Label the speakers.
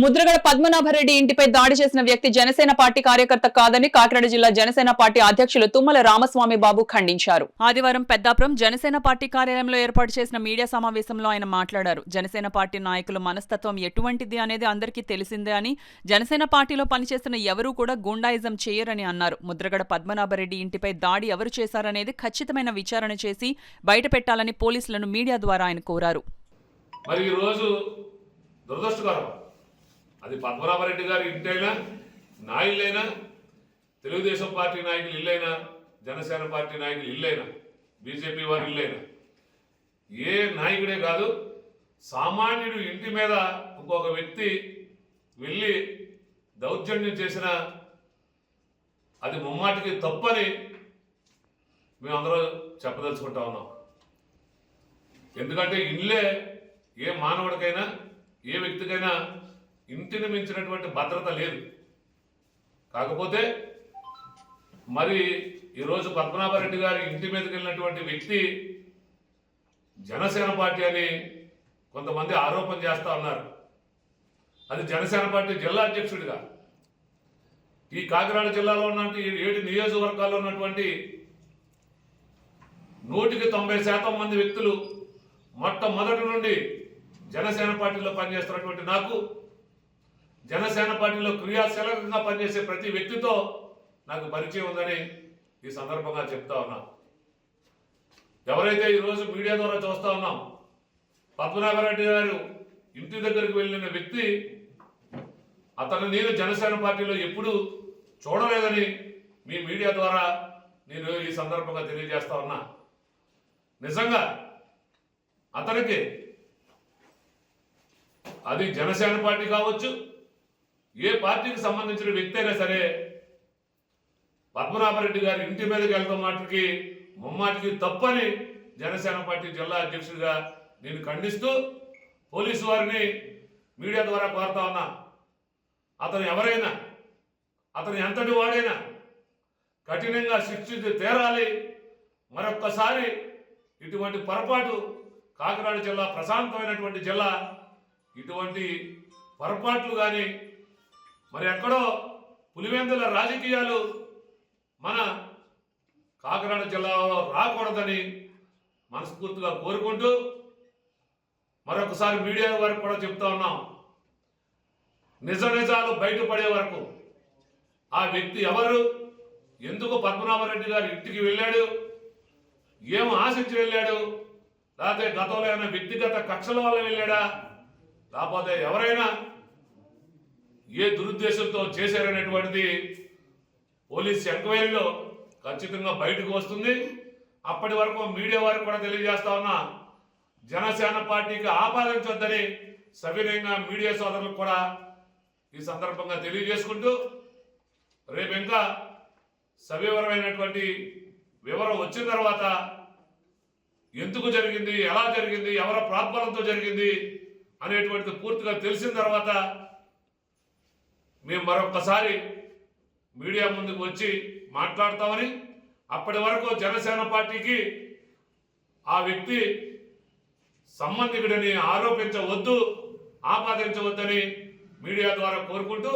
Speaker 1: ముద్రగడ పద్మనాభరెడ్డి ఇంటిపై దాడి చేసిన వ్యక్తి జనసేన పార్టీ కార్యకర్త కాదని కాకినాడ జిల్లా జనసేన పార్టీ అధ్యక్షులు తుమ్మల రామస్వామి బాబు ఖండించారు. ఆదివారం పెద్దాపురం జనసేన పార్టీ కార్యాలయంలో ఏర్పాటు చేసిన మీడియా సమావేశంలో ఆయన మాట్లాడారు. జనసేన పార్టీ నాయకుల మనస్తత్వం ఎటువంటిది అనేది అందరికీ తెలిసిందే అని, జనసేన పార్టీలో పనిచేస్తున్న ఎవరూ కూడా గూండాయిజం చేయరని అన్నారు. ముద్రగడ పద్మనాభరెడ్డి ఇంటిపై దాడి ఎవరు చేశారనేది ఖచ్చితమైన విచారణ చేసి బయటపెట్టాలని పోలీసులను మీడియా ద్వారా ఆయన కోరారు.
Speaker 2: అది పద్మనాభరెడ్డి గారి ఇంటైనా, నా ఇల్లైనా, తెలుగుదేశం పార్టీ నాయకులు ఇల్లైనా, జనసేన పార్టీ నాయకులు ఇల్లైనా, బీజేపీ వారి ఇల్లైనా, ఏ నాయకుడే కాదు, సామాన్యుడు ఇంటి మీద ఇంకొక వ్యక్తి వెళ్ళి దౌర్జన్యం చేసిన అది ముమ్మాటికి తప్పని మేమందరూ చెప్పదలుచుకుంటా ఉన్నాం. ఎందుకంటే ఇల్లే ఏ మానవుడికైనా, ఏ వ్యక్తికైనా ఇంటిని మించినటువంటి భద్రత లేదు. కాకపోతే మరి ఈరోజు పద్మనాభరెడ్డి గారి ఇంటి మీదకి వెళ్ళినటువంటి వ్యక్తి జనసేన పార్టీ అని కొంతమంది ఆరోపణ చేస్తూ ఉన్నారు. అది జనసేన పార్టీ జిల్లా అధ్యక్షుడిగా ఈ కాకినాడ జిల్లాలో ఉన్నటువంటి 7 నియోజకవర్గాల్లో ఉన్నటువంటి 190% మంది వ్యక్తులు మొట్టమొదటి నుండి జనసేన పార్టీలో పనిచేస్తున్నటువంటి నాకు, జనసేన పార్టీలో క్రియాశీలకంగా పనిచేసే ప్రతి వ్యక్తితో నాకు పరిచయం ఉందని ఈ సందర్భంగా చెప్తా ఉన్నాం. ఎవరైతే ఈరోజు మీడియా ద్వారా చూస్తూ ఉన్నాం, పద్మనాభరెడ్డి గారు ఇంటి దగ్గరికి వెళ్ళిన వ్యక్తి, అతను నేను జనసేన పార్టీలో ఎప్పుడూ చూడలేదని మీ మీడియా ద్వారా నేను ఈ సందర్భంగా తెలియజేస్తా ఉన్నా. నిజంగా అతనికి అది జనసేన పార్టీ కావచ్చు, ఏ పార్టీకి సంబంధించిన వ్యక్తి అయినా సరే, పద్మనాభరెడ్డి గారి ఇంటి మీదకి వెళ్తాం మాటికి ముమ్మాటికి తప్పని జనసేన పార్టీ జిల్లా అధ్యక్షుడిగా నేను ఖండిస్తూ పోలీసు వారిని మీడియా ద్వారా కోరుతా ఉన్నా. అతను ఎవరైనా, అతను ఎంతటి వాడైనా కఠినంగా శిక్షించి తీరాలి. మరొక్కసారి ఇటువంటి పొరపాటు, కాకినాడ జిల్లా ప్రశాంతమైనటువంటి జిల్లా, ఇటువంటి పొరపాట్లు కానీ మరి ఎక్కడో పులివెందుల రాజకీయాలు మన కాకినాడ జిల్లాలో రాకూడదని మనస్ఫూర్తిగా కోరుకుంటూ మరొకసారి మీడియా వరకు కూడా చెప్తా ఉన్నాం. నిజాలు బయటపడే వరకు ఆ వ్యక్తి ఎవరు, ఎందుకు పద్మనాభరెడ్డి గారి ఇంటికి వెళ్ళాడు, ఏం ఆశించి వెళ్ళాడు, లేకపోతే గతంలో ఏమైనా వ్యక్తిగత కక్షల వల్ల వెళ్ళాడా, లేకపోతే ఎవరైనా ఏ దురుద్దేశంతో చేశారనేటువంటిది పోలీస్ ఎంక్వైరీలో ఖచ్చితంగా బయటకు వస్తుంది. అప్పటి వరకు మీడియా వారికి కూడా తెలియజేస్తా ఉన్నా, జనసేన పార్టీకి ఆపాదించొద్దని సవినయంగా మీడియా సోదరులకు కూడా ఈ సందర్భంగా తెలియజేసుకుంటూ, రేపు ఇంకా సవివరమైనటువంటి వివరం వచ్చిన తర్వాత ఎందుకు జరిగింది, ఎలా జరిగింది, ఎవరి ప్రార్థనతో జరిగింది అనేటువంటిది పూర్తిగా తెలిసిన తర్వాత మేము మరొకసారి మీడియా ముందుకు వచ్చి మాట్లాడతామని, అప్పటి వరకు జనసేన పార్టీకి ఆ వ్యక్తి సంబంధికుడిని ఆరోపించవద్దు, ఆపాదించవద్దని మీడియా ద్వారా కోరుకుంటూ